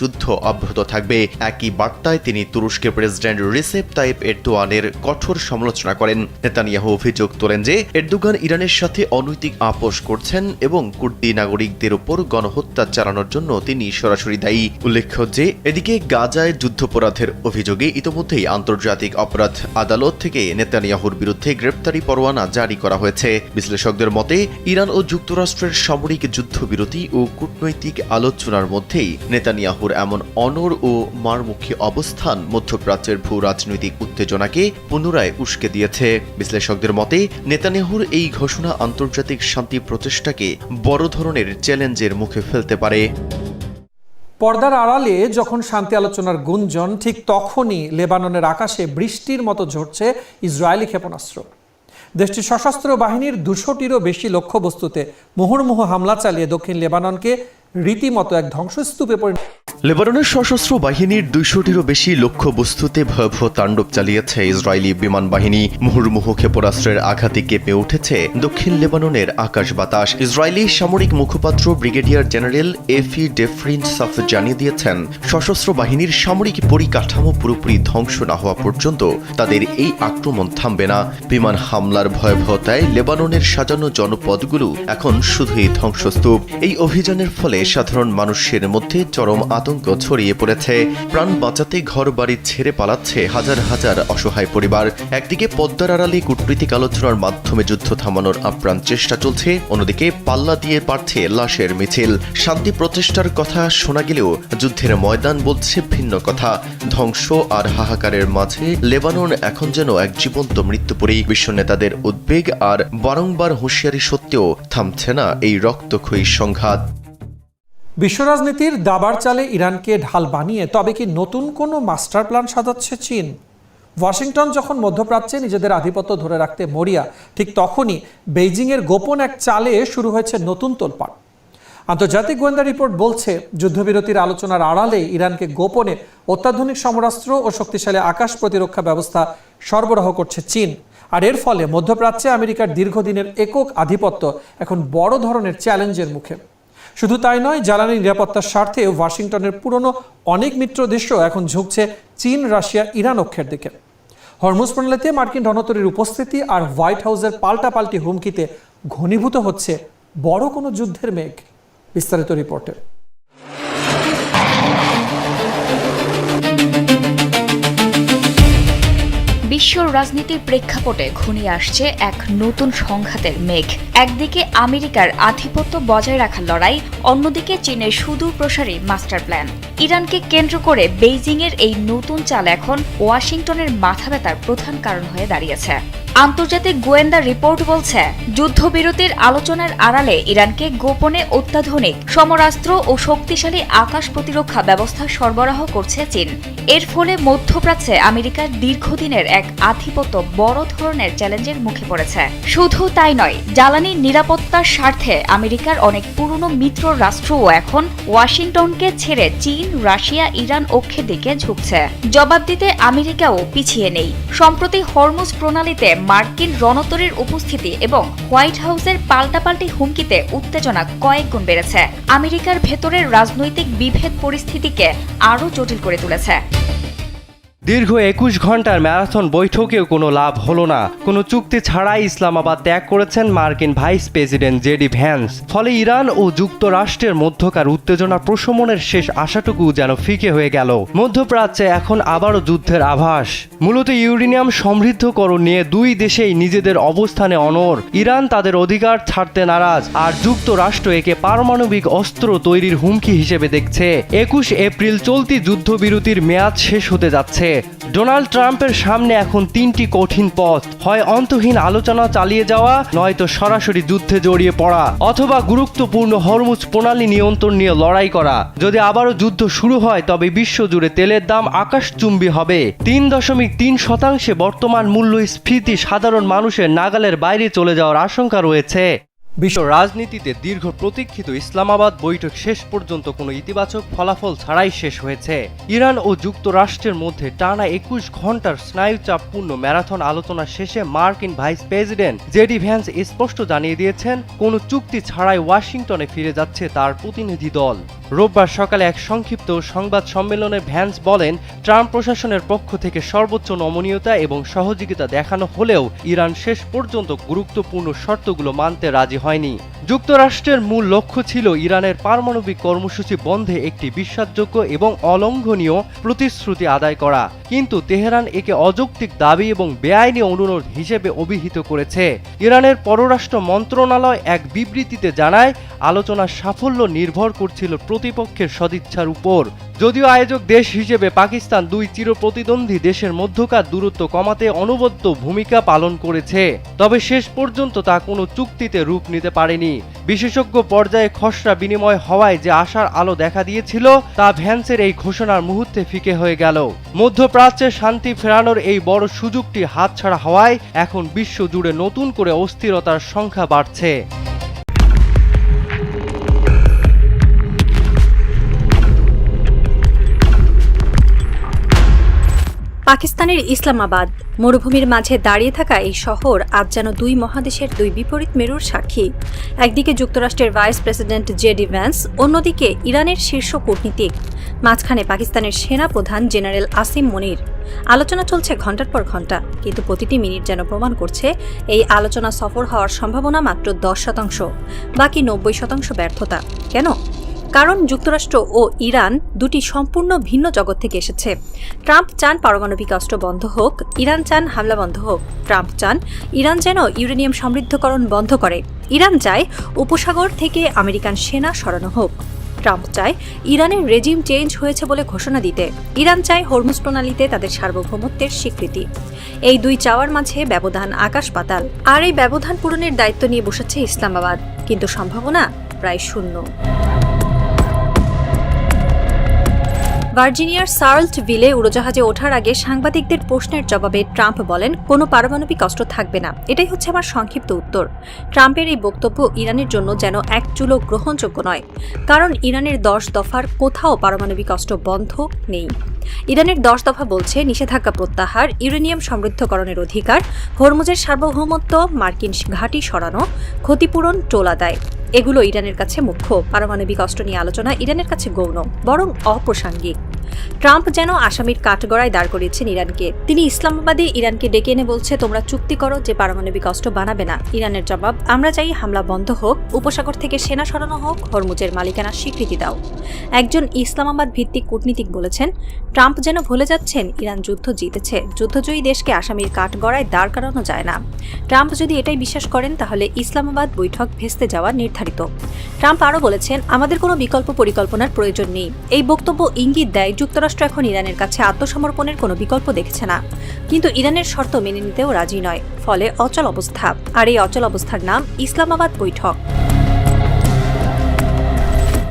যুদ্ধ অব্যাহত থাকবে। একই বার্তায় তিনি তুরস্কের প্রেসিডেন্ট রিসেপ তাইপ এরদোয়ানের কঠোর সমালোচনা করেন। নেতানিয়াহু অভিযোগ তোলেন যে এরদোগান ইরানের সাথে অনৈতিক আপোষ করছেন এবং কুর্দি নাগরিকদের উপর গণহত্যা চালানোর জন্য তিনি সরাসরি দায়ী। উল্লেখ্য যে এদিকে গাজায় যুদ্ধাপরাধের অভিযোগে ইতোমধ্যেই আন্তর্জাতিক অপরাধ আদালত থেকে নেতানিয়াহুর বিরুদ্ধে গ্রেপ্তারি পরোয়ানা জারি করা হয়েছে। বিশ্লেষকদের মতে ইরান ও যুক্তরাষ্ট্রের সামরিক যুদ্ধবিরতি ও কূটনৈতিক আলোচনার মধ্যেই নেতানিয়াহুর এমন অনড় ও মারমুখী অবস্থান মধ্যপ্রাচ্যের ভূ রাজনৈতিক উত্তেজনাকে পুনরায় উস্কে দিয়েছে। বিশ্লেষকদের মতে নেতানিয়াহুর এই ঘোষণা আন্তর্জাতিক শান্তি প্রচেষ্টাকে বড় ধরনের চ্যালেঞ্জের মুখে ফেলতে পারে। পর্দার আড়ালে যখন শান্তি আলোচনার গুঞ্জন, ঠিক তখনই লেবাননের আকাশে বৃষ্টির মতো ঝরছে ইসরায়েলি ক্ষেপণাস্ত্র। দেশটির সশস্ত্র বাহিনীর 200টিরও বেশি লক্ষ্যবস্তুতে মুহুর্মুহু হামলা চালিয়ে দক্ষিণ লেবাননকে রীতিমতো এক ধ্বংসস্তূপে পরিণত। লেবাননের সশস্ত্র বাহিনীর 200টিরও বেশি লক্ষ্যবস্তুতে ভয়াবহ তাণ্ডব চালিয়েছে ইসরায়েলি বিমান বাহিনী। মুহুর্মুহু ক্ষেপণাস্ত্রের আঘাতে কেঁপে উঠেছে দক্ষিণ লেবাননের আকাশ বাতাস। ইসরায়েলি সামরিক মুখপাত্র ব্রিগেডিয়ার জেনারেল এফি ডেফরিন সাফ জানিয়ে দিয়েছেন, সশস্ত্র বাহিনীর সামরিক পরিকাঠামো পুরোপুরি ধ্বংস না হওয়া পর্যন্ত তাদের এই আক্রমণ থামবে না। বিমান হামলার ভয়াবহতায় লেবাননের সাজানো জনপদগুলো এখন শুধুই ধ্বংসস্তূপ। এই অভিযানের ফলে সাধারণ মানুষের মধ্যে চরম আতঙ্ক ছড়িয়ে পড়েছে। প্রাণ বাঁচাতে ঘর বাড়ি ছেড়ে পালাচ্ছে হাজার হাজার অসহায় পরিবার। একদিকে পদ্মার আড়ালে কূটনৈতিক আলোচনার মাধ্যমে যুদ্ধ থামানোর আপ্রাণ চেষ্টা চলছে, অন্যদিকে পাল্লা দিয়ে বাড়ছে লাশের মিছিল। শান্তি প্রচেষ্টার কথা শোনা গেলেও যুদ্ধের ময়দান বলছে ভিন্ন কথা। ধ্বংস আর হাহাকারের মাঝে লেবানন এখন যেন এক জীবন্ত মৃত্যুপুরী। বিশ্ব নেতাদের উদ্বেগ আর বারংবার হুঁশিয়ারি সত্ত্বেও থামছে না এই রক্তক্ষয়ী সংঘাত। বিশ্ব রাজনীতির দাবার চালে ইরানকে ঢাল বানিয়ে তবে কি নতুন কোনো মাস্টার প্ল্যান সাজাচ্ছে চীন? ওয়াশিংটন যখন মধ্যপ্রাচ্যে নিজেদের আধিপত্য ধরে রাখতে মরিয়া, ঠিক তখনই বেইজিংয়ের গোপন এক চালে শুরু হয়েছে নতুন তোলপাড়। আন্তর্জাতিক গোয়েন্দা রিপোর্ট বলছে, যুদ্ধবিরতির আলোচনার আড়ালে ইরানকে গোপনে অত্যাধুনিক সমরাস্ত্র ও শক্তিশালী আকাশ প্রতিরক্ষা ব্যবস্থা সরবরাহ করছে চীন। আর এর ফলে মধ্যপ্রাচ্যে আমেরিকার দীর্ঘদিনের একক আধিপত্য এখন বড় ধরনের চ্যালেঞ্জের মুখে। শুধু তাই নয়, জ্বালানি নিরাপত্তার স্বার্থে ওয়াশিংটনের পুরনো অনেক মিত্র দেশও এখন ঝুঁকছে চীন, রাশিয়া, ইরান অক্ষের দিকে। হরমুজ প্রণালীতে মার্কিন রণতরীর উপস্থিতি আর হোয়াইট হাউসের পাল্টাপাল্টি হুমকিতে ঘনীভূত হচ্ছে বড় কোনো যুদ্ধের মেঘ। বিস্তারিত রিপোর্টে। বিশ্ব রাজনীতির প্রেক্ষাপটে ঘনিয়ে আসছে এক নতুন সংঘাতের মেঘ। একদিকে আমেরিকার আধিপত্য বজায় রাখার লড়াই, অন্যদিকে চীনের সুদূর প্রসারী মাস্টার প্ল্যান। ইরানকে কেন্দ্র করে বেইজিংয়ের এই নতুন চাল এখন ওয়াশিংটনের মাথা ব্যথার প্রধান কারণ হয়ে দাঁড়িয়েছে। আন্তর্জাতিক গোয়েন্দা রিপোর্ট বলছে, যুদ্ধবিরতির আলোচনার আড়ালে ইরানকে গোপনে অত্যাধুনিক সমরাস্ত্র ও শক্তিশালী আকাশ প্রতিরক্ষা ব্যবস্থা সরবরাহ করছে চীন। এর ফলে মধ্যপ্রাচ্যে আমেরিকার দীর্ঘদিনের এক আধিপত্য বড় ধরনের চ্যালেঞ্জের মুখে পড়েছে। শুধু তাই নয়, জ্বালানি নিরাপত্তার স্বার্থে আমেরিকার অনেক পুরনো মিত্র রাষ্ট্রও এখন ওয়াশিংটনকে ছেড়ে চীন, রাশিয়া, ইরান অক্ষের দিকে ঝুঁকছে। জবাব দিতে আমেরিকাও পিছিয়ে নেই। সম্প্রতি হরমুজ প্রণালীতে মার্কিন রণতরীর উপস্থিতি এবং হোয়াইট হাউসের পাল্টাপাল্টি হুমকিতে উত্তেজনা কয়েক গুণ বেড়েছে। আমেরিকার ভেতরের রাজনৈতিক বিভেদ পরিস্থিতিকে আরও জটিল করে তুলেছে। দীর্ঘ 21 ঘন্টার ম্যারাথন বৈঠকেও কোনো লাভ হলো না। কোনো চুক্তি ছাড়াই ইসলামাবাদ ত্যাগ করেছেন মার্কিন ভাইস প্রেসিডেন্ট জেডি ভ্যান্স। ফলে ইরান ও যুক্তরাষ্ট্রের মধ্যকার উত্তেজনা প্রশমনের শেষ আশাটুকু যেন ফিকে হয়ে গেল। মধ্যপ্রাচ্যে এখন আবারও যুদ্ধের আভাস। মূলত ইউরেনিয়াম সমৃদ্ধকরণ নিয়ে দুই দেশেই নিজেদের অবস্থানে অনড়। ইরান তাদের অধিকার ছাড়তে নারাজ, আর যুক্তরাষ্ট্র একে পারমাণবিক অস্ত্র তৈরির হুমকি হিসেবে দেখছে। 21 এপ্রিল চলতি যুদ্ধবিরতির মেয়াদ শেষ হতে যাচ্ছে। ডোনাল্ড ট্রাম্পের সামনে এখন 3টি কঠিন পথ: হয় অন্তহীন আলোচনা চালিয়ে যাওয়া, নয়তো সরাসরি যুদ্ধে জড়িয়ে পড়া, অথবা গুরুত্বপূর্ণ হরমুজ প্রণালী নিয়ন্ত্রণ নিয়ে লড়াই করা। যদি আবারও যুদ্ধ শুরু হয় তবে বিশ্বজুড়ে তেলের দাম আকাশচুম্বী হবে। 3.3% বর্তমান মূল্যস্ফীতি সাধারণ মানুষের নাগালের বাইরে চলে যাওয়ার আশঙ্কা রয়েছে। বিশ্ব রাজনীতিতে দীর্ঘ প্রতীক্ষিত ইসলামাবাদ বৈঠক শেষ পর্যন্ত কোনো ইতিবাচক ফলাফল ছাড়াই শেষ হয়েছে। ইরান ও যুক্তরাষ্ট্রের মধ্যে টানা 21 ঘন্টার স্নায়ুচাপপূর্ণ ম্যারাথন আলোচনা শেষে মার্কিন ভাইস প্রেসিডেন্ট জেডি ভ্যান্স স্পষ্ট জানিয়ে দিয়েছেন, কোনো চুক্তি ছাড়াই ওয়াশিংটনে ফিরে যাচ্ছে তার প্রতিনিধি দল। রোববার সকালে এক সংক্ষিপ্ত সংবাদ সম্মেলনে ভ্যান্স বলেন, ট্রাম্প প্রশাসনের পক্ষ থেকে সর্বোচ্চ নমনীয়তা এবং সহযোগিতা দেখানো হলেও ইরান শেষ পর্যন্ত গুরুত্বপূর্ণ শর্তগুলো মানতে রাজি হয়নি। যুক্তরাষ্ট্রের মূল লক্ষ্য ছিল ইরানের পারমাণবিক কর্মসূচি বন্ধে একটি বিশ্বাসযোগ্য এবং অলঙ্ঘনীয় প্রতিশ্রুতি আদায় করা, কিন্তু তেহরান একে অযৌক্তিক দাবি এবং বেআইনি অনুরোধ হিসেবে অভিহিত করেছে। ইরানের পররাষ্ট্র মন্ত্রণালয় এক বিবৃতিতে জানায়, আলোচনার সাফল্য নির্ভর করছিল প্রতিপক্ষের সদিচ্ছার উপর। যদিও আয়োজক দেশ হিসেবে পাকিস্তান দুই চিরপ্রতিদ্বন্দ্বী দেশের মধ্যকার দূরত্ব কমাতে অনবদ্য ভূমিকা পালন করেছে, তবে শেষ পর্যন্ত তা কোনো চুক্তিতে রূপ নিতে পারেনি। বিশেষজ্ঞ পর্যায়ে খসড়া বিনিময় হওয়ায় যে আশার আলো দেখা দিয়েছিল তা ভ্যান্সের এই ঘোষণার মুহূর্তে ফিকে হয়ে গেল। মধ্যপ্রাচ্যে শান্তি ফেরানোর এই বড় সুযোগটি হাতছাড়া হওয়ায় এখন বিশ্ব জুড়ে নতুন করে অস্থিরতার সংখ্যা বাড়ছে। পাকিস্তানের ইসলামাবাদ মরুভূমির মাঝে দাঁড়িয়ে থাকা এই শহর আজ যেন দুই মহাদেশের দুই বিপরীত মেরুর সাক্ষী। একদিকে যুক্তরাষ্ট্রের ভাইস প্রেসিডেন্ট জেডি ভ্যান্স, অন্যদিকে ইরানের শীর্ষ কূটনীতিক, মাঝখানে পাকিস্তানের সেনা প্রধান জেনারেল আসিম মনির। আলোচনা চলছে ঘণ্টার পর ঘণ্টা, কিন্তু প্রতিটি মিনিট যেন প্রমাণ করছে এই আলোচনা সফল হওয়ার সম্ভাবনা মাত্র 10%, বাকি 90% ব্যর্থতা। কেন? কারণ যুক্তরাষ্ট্র ও ইরান দুটি সম্পূর্ণ ভিন্ন জগৎ থেকে এসেছে। ট্রাম্প চান পারমাণবিক অস্ত্র বন্ধ হোক, ইরান চান হামলা বন্ধ হোক। ট্রাম্প চান ইরান যেন ইউরেনিয়াম সমৃদ্ধকরণ বন্ধ করে, ইরান চায় উপসাগর থেকে আমেরিকান সেনা সরানো হোক। ট্রাম্প চায় ইরানের রেজিম চেঞ্জ হয়েছে বলে ঘোষণা দিতে, ইরান চায় হরমুজ প্রণালীতে তাদের সার্বভৌমত্বের স্বীকৃতি। এই দুই চাওয়ার মাঝে ব্যবধান আকাশ পাতাল, আর এই ব্যবধান পূরণের দায়িত্ব নিয়ে বসেছে ইসলামাবাদ, কিন্তু সম্ভাবনা প্রায় শূন্য। ভার্জিনিয়ার সার্লটভিলে উড়োজাহাজে ওঠার আগে সাংবাদিকদের প্রশ্নের জবাবে ট্রাম্প বলেন, কোনো পারমাণবিক অস্ত্র থাকবে না। এটাই হচ্ছে আমার সংক্ষিপ্ত উত্তর। ট্রাম্পের এই বক্তব্য ইরানের জন্য যেন এক চুলো গ্রহণযোগ্য নয়, কারণ ইরানের 10 দফার কোথাও পারমাণবিক অস্ত্র বন্ধ নেই। ইরানের 10 দফা বলছে নিষেধাজ্ঞা প্রত্যাহার, ইউরেনিয়াম সমৃদ্ধকরণের অধিকার, হরমুজের সার্বভৌমত্ব, মার্কিন ঘাঁটি সরানো, ক্ষতিপূরণ, টোল আদায়। এগুলো ইরানের কাছে মুখ্য। পারমাণবিক অস্ত্র নিয়ে আলোচনা ইরানের কাছে গৌণ, বরং অপ্রাসঙ্গিক। ট্রাম্প যেন আসামির কাঠগড়ায় দাঁড় করিয়েছেন ইরানকে। তিনি ইসলামাবাদে ইরানকে ডেকে এনে বলছে, তোমরা চুক্তি করো যে পারমাণবিক অস্ত্র বানাবে না। ইরানের জবাব, আমরা চাই হামলা বন্ধ হোক, উপসাগর থেকে সেনা সরানো হোক, হরমুজের মালিকানার স্বীকৃতি দাও। একজন ইসলামাবাদ ভিত্তিক কূটনীতিক বলেছেন, ট্রাম্প যেন ভুলে যাচ্ছেন ইরান যুদ্ধ জিতেছে, যুদ্ধজয়ী দেশকে আসামির কাঠগড়ায় দাঁড় করানো যায় না। ট্রাম্প যদি এটাই বিশ্বাস করেন তাহলে ইসলামাবাদ বৈঠক ভেস্তে যাওয়া নির্ধারিত। ট্রাম্প আরও বলেছেন, আমাদের কোনো বিকল্প পরিকল্পনার প্রয়োজন নেই। এই বক্তব্য ইঙ্গিত দেয় যুক্তরাষ্ট্র এখন ইরানের কাছে আত্মসমর্পণের কোনো বিকল্প দেখছে না, কিন্তু ইরানের শর্ত মেনে নিতেও রাজি নয়। ফলে অচল অবস্থা, আর এই অচল অবস্থার নাম ইসলামাবাদ বৈঠক।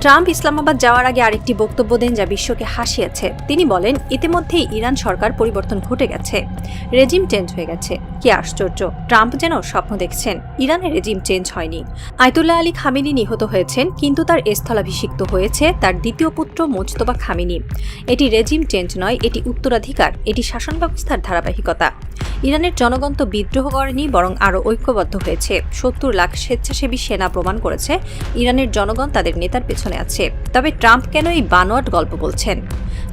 ট্রাম্প ইসলামাবাদ যাওয়ার আগে আরেকটি বক্তব্য দেন যা বিশ্বকে হাসিয়েছে। তিনি বলেন, ইতিমধ্যেই ইরান সরকার পরিবর্তন ঘটে গেছে, রেজিম চেঞ্জ হয়ে গেছে। কি আশ্চর্য! ট্রাম্প যেন স্বপ্ন দেখছেন, ইরানের রেজিম চেঞ্জ হয়নি। আয়তুল্লাহ আলী খামেনি নিহত হয়েছেন, কিন্তু তার স্থলাভিষিক্ত হয়েছে তার দ্বিতীয় পুত্র মুজতবা খামেনি। এটি রেজিম চেঞ্জ নয়, এটি উত্তরাধিকার, এটি শাসন ব্যবস্থার ধারাবাহিকতা। ইরানের জনগণ তো বিদ্রোহ করেনি, বরং আরও ঐক্যবদ্ধ হয়েছে। 70 লাখ স্বেচ্ছাসেবী সেনা প্রমাণ করেছে ইরানের জনগণ তাদের নেতার পেছনে আছে। তবে ট্রাম্প কেন এই বানোয়াট গল্প বলছেন?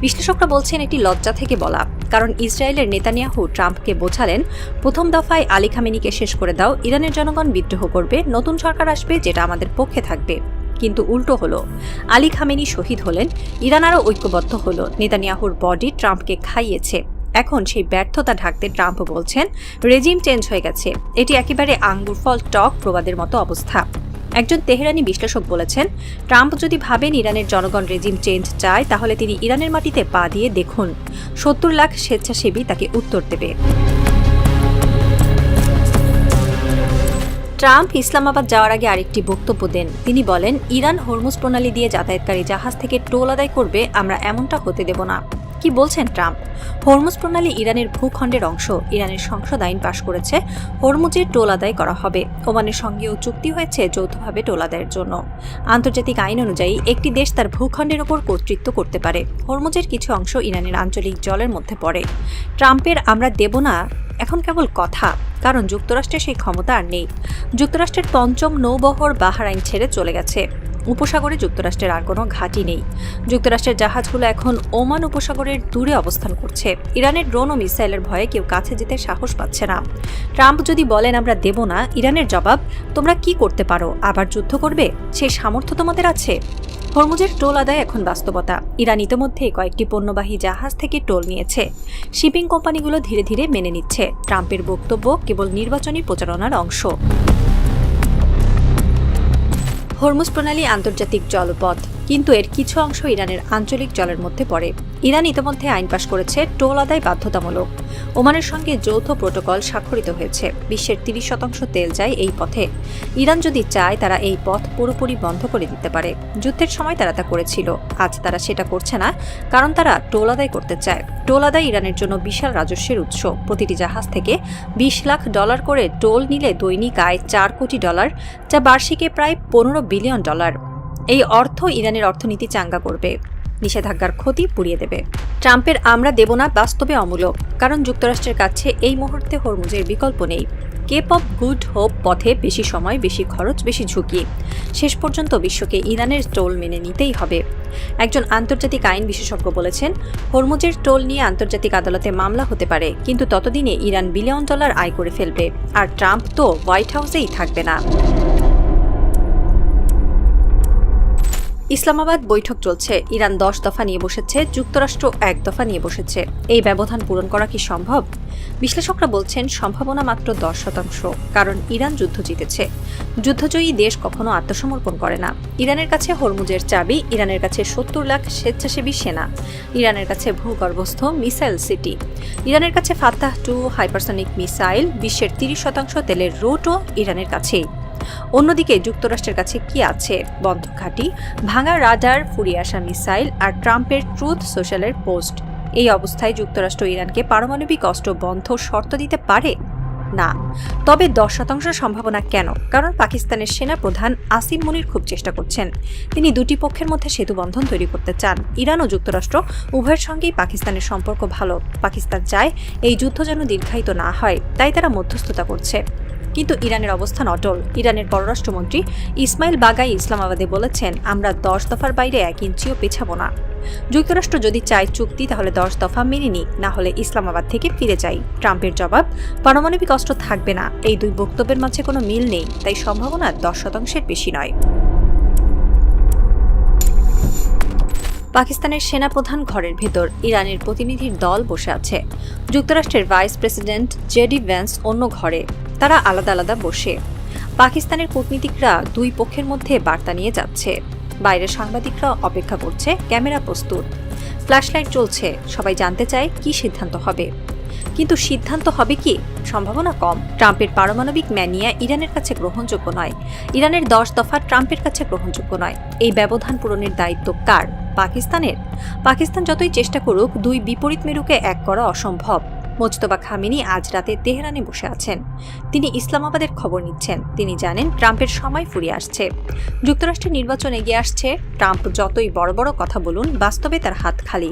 বিশ্লেষকরা বলছেন এটি লজ্জা থেকে বলা, কারণ ইসরায়েলের নেতানিয়াহু ট্রাম্পকে বোঝালেন, প্রথম দফায় আলী খামেনিকে শেষ করে দাও, ইরানের জনগণ বিদ্রোহ করবে, নতুন সরকার আসবে যেটা আমাদের পক্ষে থাকবে। কিন্তু উল্টো হলো, আলী খামেনি শহীদ হলেন, ইরান আরও ঐক্যবদ্ধ হলো, নেতানিয়াহুর বডি ট্রাম্পকে খাইয়েছে। এখন সেই ব্যর্থতা ঢাকতে ট্রাম্প বলছেন রেজিম চেঞ্জ হয়ে গেছে। এটি একেবারে আঙ্গুর ফল টক প্রবাদের মতো অবস্থা। একজন তেহরানি বিশ্লেষক বলেছেন, ট্রাম্প যদি ভাবেন ইরানের জনগণ রেজিম চেঞ্জ চায়, তাহলে তিনি ইরানের মাটিতে পা দিয়ে দেখুন, 70 লাখ স্বেচ্ছাসেবী তাকে উত্তর দেবে। ট্রাম্প ইসলামাবাদ যাওয়ার আগে আরেকটি বক্তব্য দেন। তিনি বলেন, ইরান হরমুজ প্রণালী দিয়ে যাতায়াতকারী জাহাজ থেকে টোল আদায় করবে, আমরা এমনটা হতে দেব না। কি বলছেন ট্রাম্প? হরমুজ প্রণালী ইরানের ভূখণ্ডের অংশ। ইরানের সংসদ আইন পাশ করেছে হরমুজের টোল আদায় করা হবে। ওমানের সঙ্গেও চুক্তি হয়েছে যৌথভাবে টোল আদায়ের জন্য। আন্তর্জাতিক আইন অনুযায়ী একটি দেশ তার ভূখণ্ডের ওপর কর্তৃত্ব করতে পারে। হরমুজের কিছু অংশ ইরানের আঞ্চলিক জলের মধ্যে পড়ে। ট্রাম্পের আমরা দেব না এখন কেবল কথা, কারণ যুক্তরাষ্ট্রের সেই ক্ষমতা আর নেই। যুক্তরাষ্ট্রের পঞ্চম নৌবহর বাহরাইন ছেড়ে চলে গেছে। উপসাগরে যুক্তরাষ্ট্রের আর কোনো ঘাঁটি নেই। যুক্তরাষ্ট্রের জাহাজগুলো এখন ওমান উপসাগরের দূরে অবস্থান করছে। ইরানের ড্রোন ও মিসাইলের ভয়ে কেউ কাছে যেতে সাহস পাচ্ছে না। ট্রাম্প যদি বলেন আমরা দেব না, ইরানের জবাব, তোমরা কি করতে পারো, আবার যুদ্ধ করবে? সেই সামর্থ্য তোমাদের আছে? হরমুজের টোল আদায় এখন বাস্তবতা। ইরান ইতিমধ্যে কয়েকটি পণ্যবাহী জাহাজ থেকে টোল নিয়েছে। শিপিং কোম্পানিগুলো ধীরে ধীরে মেনে নিচ্ছে। ট্রাম্পের বক্তব্য কেবল নির্বাচনী প্রচারণার অংশ। হরমুজ প্রণালী আন্তর্জাতিক জলপথ, কিন্তু এর কিছু অংশ ইরানের আঞ্চলিক জলের মধ্যে পড়ে। ইরান ইতিমধ্যে আইন পাশ করেছে টোল আদায় বাধ্যতামূলক। ওমানের সঙ্গে যৌথ প্রোটোকল স্বাক্ষরিত হয়েছে। বিশ্বের 30% তেল যায় এই পথে। ইরান যদি চায় তারা এই পথ পুরোপুরি বন্ধ করে দিতে পারে। যুদ্ধের সময় তারা তা করেছিল। আজ তারা সেটা করছে না, কারণ তারা টোল আদায় করতে চায়। টোল আদায় ইরানের জন্য বিশাল রাজস্বের উৎস। প্রতিটি জাহাজ থেকে $20 লাখ করে টোল নিলে দৈনিক আয় $4 কোটি, যা বার্ষিকে প্রায় $15 বিলিয়ন। এই অর্থ ইরানের অর্থনীতি চাঙ্গা করবে, নিষেধাজ্ঞার ক্ষতি পুড়িয়ে দেবে। ট্রাম্পের আমরা দেব না বাস্তবে অমূলক, কারণ যুক্তরাষ্ট্রের কাছে এই মুহূর্তে হরমুজের বিকল্প নেই। কেপ অব গুড হোপ পথে বেশি সময়, বেশি খরচ, বেশি ঝুঁকি। শেষ পর্যন্ত বিশ্বকে ইরানের টোল মেনে নিতেই হবে। একজন আন্তর্জাতিক আইন বিশেষজ্ঞ বলেছেন, হরমুজের টোল নিয়ে আন্তর্জাতিক আদালতে মামলা হতে পারে, কিন্তু ততদিনে ইরান $1 বিলিয়ন আয় করে ফেলবে, আর ট্রাম্প তো হোয়াইট হাউসেই থাকবে না। ইসলামাবাদ বৈঠক চলছে। ইরান 10 দফা নিয়ে বসেছে, যুক্তরাষ্ট্র 1 দফা নিয়ে বসেছে। এই ব্যবধান পূরণ করা কি সম্ভব? বিশ্লেষকরা বলছেন সম্ভাবনা মাত্র 10%, কারণ ইরান যুদ্ধ জিতেছে। যুদ্ধজয়ী দেশ কখনো আত্মসমর্পণ করে না। ইরানের কাছে হরমুজের চাবি, ইরানের কাছে 70 লাখ স্বেচ্ছাসেবী সেনা, ইরানের কাছে ভূগর্ভস্থ মিসাইল সিটি, ইরানের কাছে ফাতাহ 2 হাইপারসনিক মিসাইল। বিশ্বের 30% তেলের রুটও ইরানের কাছেই। অন্যদিকে যুক্তরাষ্ট্রের কাছে কি আছে? বন্ধ ঘাঁটি, ভাঙা রাডার, ফুরিয়ে আসা মিসাইল আর ট্রাম্পের ট্রুথ সোশ্যালের পোস্ট। এই অবস্থায় যুক্তরাষ্ট্র ইরানকে পারমাণবিক অস্ত্র বন্ধ শর্ত দিতে পারে না। তবে 10% সম্ভাবনা কেন? কারণ পাকিস্তানের সেনা প্রধান আসিম মনির খুব চেষ্টা করছেন। তিনি দুটি পক্ষের মধ্যে সেতুবন্ধন তৈরি করতে চান। ইরান ও যুক্তরাষ্ট্র উভয়ের সঙ্গেই পাকিস্তানের সম্পর্ক ভালো। পাকিস্তান চায় এই যুদ্ধ যেন দীর্ঘায়িত না হয়, তাই তারা মধ্যস্থতা করছে। কিন্তু ইরানের অবস্থান অটল। ইরানের পররাষ্ট্রমন্ত্রী ইসমাইল বাগাই ইসলামাবাদে বলেছেন, আমরা 10 দফার বাইরে 1 ইঞ্চিও পেছাবো না। যুক্তরাষ্ট্র যদি চায় চুক্তি, তাহলে 10 দফা মেনে নিক, না হলে ইসলামাবাদ থেকে ফিরে যাই। ট্রাম্পের জবাব, পারমাণবিক অস্ত্র থাকবে না। এই দুই বক্তব্যের মাঝে কোনো মিল নেই, তাই সম্ভাবনা 10%-এর বেশি নয়। পাকিস্তানের সেনাপ্রধান ঘরের ভেতর, ইরানের প্রতিনিধির দল বসে আছে। যুক্তরাষ্ট্রের ভাইস প্রেসিডেন্ট জেডি ভ্যান্স অন্য ঘরে। তারা আলাদা আলাদা বসে। পাকিস্তানের কূটনীতিকরা দুই পক্ষের মধ্যে বার্তা নিয়ে যাচ্ছে। বাইরের সাংবাদিকরা অপেক্ষা করছে, ক্যামেরা প্রস্তুত, ফ্ল্যাশলাইট চলছে। সবাই জানতে চায় কি সিদ্ধান্ত হবে। কিন্তু সিদ্ধান্ত হবে কি? সম্ভাবনা কম। ট্রাম্পের পারমাণবিক ম্যানিয়া ইরানের কাছে গ্রহণযোগ্য নয়। ইরানের 10 দফা ট্রাম্পের কাছে গ্রহণযোগ্য নয়। এই ব্যবধান পূরণের দায়িত্ব কার? পাকিস্তানের। পাকিস্তান যতই চেষ্টা করুক, দুই বিপরীত মেরুকে এক করা অসম্ভব। মোজতবা খামেনি আজ রাতে তেহরানে বসে আছেন। তিনি ইসলামাবাদের খবর নিচ্ছেন। তিনি জানেন ট্রাম্পের সময় ফুরিয়ে আসছে। যুক্তরাষ্ট্রের নির্বাচন এগিয়ে আসছে। ট্রাম্প যতই বড় বড় কথা বলুন, বাস্তবে তার হাত খালি।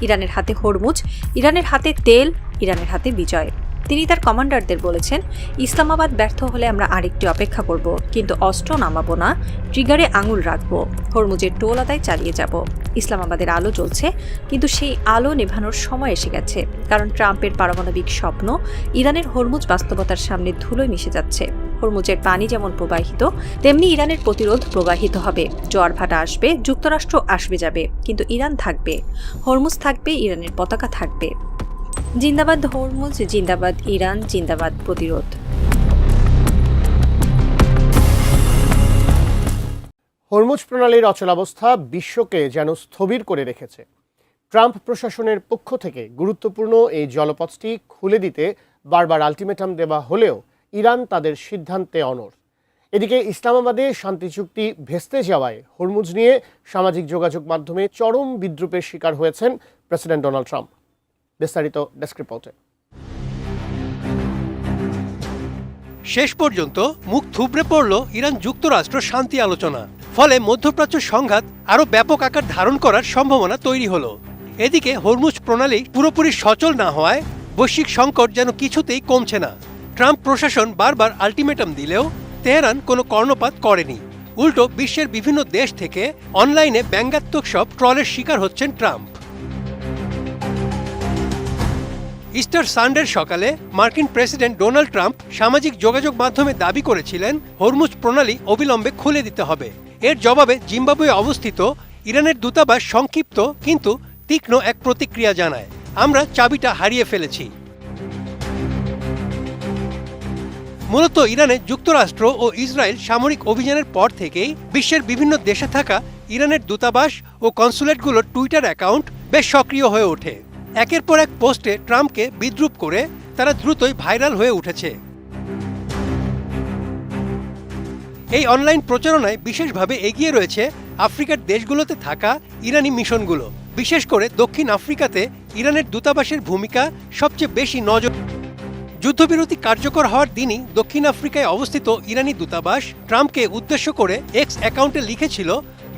ইরানের হাতে হরমুজ, ইরানের হাতে তেল, ইরানের হাতে বিজয়। তিনি তার কমান্ডারদের বলেছেন, ইসলামাবাদ ব্যর্থ হলে আমরা আরেকটি অপেক্ষা করব, কিন্তু অস্ত্র নামাবো না, ট্রিগারে আঙুল রাখবো, হরমুজের টোল আদায় চালিয়ে যাব। ইসলামাবাদের আলো জ্বলছে, কিন্তু সেই আলো নেভানোর সময় এসে গেছে, কারণ ট্রাম্পের পারমাণবিক স্বপ্ন ইরানের হরমুজ বাস্তবতার সামনে ধুলোয় মিশে যাচ্ছে। হরমুজের পানি যেমন প্রবাহিত, তেমনি ইরানের প্রতিরোধ প্রবাহিত হবে। জোয়ার ভাটা আসবে, যুক্তরাষ্ট্র আসবে যাবে, কিন্তু ইরান থাকবে। হরমুজ থাকবে, ইরানের পতাকা থাকবে। জিন্দাবাদ হরমুজ, জিন্দাবাদ ইরান, জিন্দাবাদ প্রতিরোধ। হরমুজ প্রণালীর অচলাবস্থা বিশ্বকে যেন স্থবির করে রেখেছে। ট্রাম্প প্রশাসনের পক্ষ থেকে গুরুত্বপূর্ণ এই জলপথটি খুলে দিতে বারবার আলটিমেটাম দেওয়া হলেও ইরান তাদের সিদ্ধান্তে অনড়। এদিকে ইসলামাবাদে শান্তি চুক্তি ভেস্তে যাওয়ায় হরমুজ নিয়ে সামাজিক যোগাযোগ মাধ্যমে চরম বিদ্রূপের শিকার হয়েছেন প্রেসিডেন্ট ডোনাল্ড ট্রাম্প। বিস্তারিত ডেস্ক রিপোর্টে। শেষ পর্যন্ত মুখ থুবড়ে পড়ল ইরান যুক্তরাষ্ট্র শান্তি আলোচনা। ফলে মধ্যপ্রাচ্য সংঘাত আরও ব্যাপক আকার ধারণ করার সম্ভাবনা তৈরি হলো। এদিকে হরমুজ প্রণালী পুরোপুরি সচল না হওয়ায় বৈশ্বিক সংকট যেন কিছুতেই কমছে না। ট্রাম্প প্রশাসন বারবার আলটিমেটাম দিলেও তেহরান কোনো কর্ণপাত করেনি। উল্টো বিশ্বের বিভিন্ন দেশ থেকে অনলাইনে ব্যঙ্গাত্মক সব ট্রলের শিকার হচ্ছেন ট্রাম্প। ইস্টার সানডের সকালে মার্কিন প্রেসিডেন্ট ডোনাল্ড ট্রাম্প সামাজিক যোগাযোগ মাধ্যমে দাবি করেছিলেন হরমুজ প্রণালী অবিলম্বে খুলে দিতে হবে। এর জবাবে জিম্বাবুয়ে অবস্থিত ইরানের দূতাবাস সংক্ষিপ্ত কিন্তু তীক্ষ্ণ এক প্রতিক্রিয়া জানায়, আমরা চাবিটা হারিয়ে ফেলেছি। মূলত ইরানে যুক্তরাষ্ট্র ও ইসরায়েল সামরিক অভিযানের পর থেকেই বিশ্বের বিভিন্ন দেশে থাকা ইরানের দূতাবাস ও কনসুলেটগুলোর টুইটার অ্যাকাউন্ট বেশ সক্রিয় হয়ে ওঠে। একের পর এক পোস্টে ট্রাম্পকে বিদ্রূপ করে তারা দ্রুতই ভাইরাল হয়ে উঠেছে। এই অনলাইন প্রচারণায় বিশেষভাবে এগিয়ে রয়েছে আফ্রিকার দেশগুলোতে থাকা ইরানি মিশনগুলো। বিশেষ করে দক্ষিণ আফ্রিকাতে ইরানের দূতাবাসের ভূমিকা সবচেয়ে বেশি নজর। যুদ্ধবিরতি কার্যকর হওয়ার দিনই দক্ষিণ আফ্রিকায় অবস্থিত ইরানি দূতাবাস ট্রাম্পকে উদ্দেশ্য করে এক্স অ্যাকাউন্টে লিখেছিল,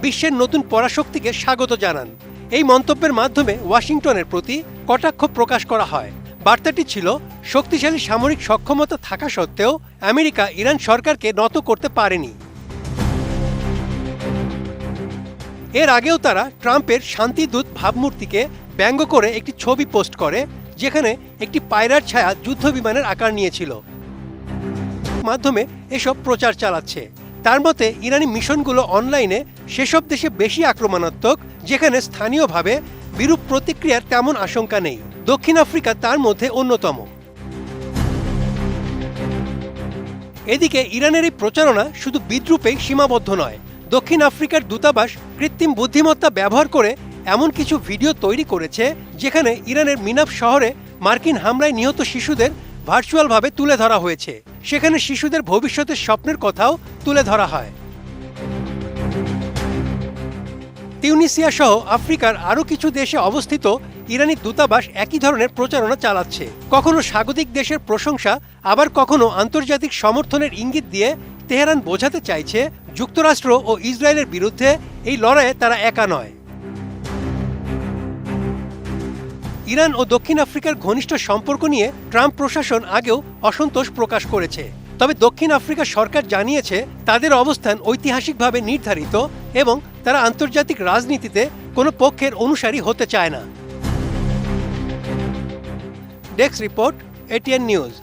বিশ্বের নতুন পরাশক্তিকে স্বাগত জানান। এই মন্তব্যের মাধ্যমে ওয়াশিংটনের প্রতি কটাক্ষ প্রকাশ করা হয়। বার্তাটি ছিল, শক্তিশালী সামরিক সক্ষমতা থাকা সত্ত্বেও আমেরিকা ইরান সরকারকে নত করতে পারেনি। এর আগেও তারা ট্রাম্পের শান্তিদূত ভাবমূর্তিকে ব্যঙ্গ করে একটি ছবি পোস্ট করে, যেখানে একটি পায়রার ছায়া যুদ্ধ বিমানের আকার নিয়েছিল। মাধ্যমে এসব প্রচার চালাচ্ছে। তার মতে ইরানি মিশনগুলো অনলাইনে সেসব দেশে বেশি আক্রমণাত্মক যেখানে স্থানীয়ভাবে বিরূপ প্রতিক্রিয়ার তেমন আশঙ্কা নেই। দক্ষিণ আফ্রিকা তার মধ্যে অন্যতম। এদিকে ইরানের এই প্রচারণা শুধু বিদ্রূপেই সীমাবদ্ধ নয়। দক্ষিণ আফ্রিকার দূতাবাস কৃত্রিম বুদ্ধিমত্তা ব্যবহার করে এমন কিছু ভিডিও তৈরি করেছে যেখানে ইরানের মিনাব শহরে মার্কিন হামলায় নিহত শিশুদের ভার্চুয়ালভাবে তুলে ধরা হয়েছে। সেখানে শিশুদের ভবিষ্যতের স্বপ্নের কথাও তুলে ধরা হয়। তিউনিসিয়া সহ আফ্রিকার আরও কিছু দেশে অবস্থিত ইরানি দূতাবাস একই ধরনের প্রচারণা চালাচ্ছে। কখনো স্বাগতিক দেশের প্রশংসা, আবার কখনো আন্তর্জাতিক সমর্থনের ইঙ্গিত দিয়ে তেহরান বোঝাতে চাইছে যুক্তরাষ্ট্র ও ইসরায়েলের বিরুদ্ধে এই লড়াইয়ে তারা একা নয়। ইরান ও দক্ষিণ আফ্রিকার ঘনিষ্ঠ সম্পর্ক নিয়ে ট্রাম্প প্রশাসন আগেও অসন্তোষ প্রকাশ করেছে। তবে দক্ষিণ আফ্রিকা সরকার জানিয়েছে তাদের অবস্থান ঐতিহাসিকভাবে নির্ধারিত এবং তারা আন্তর্জাতিক রাজনীতিতে কোনো পক্ষের অনুসারী হতে চায় না। Desk report, ATN news.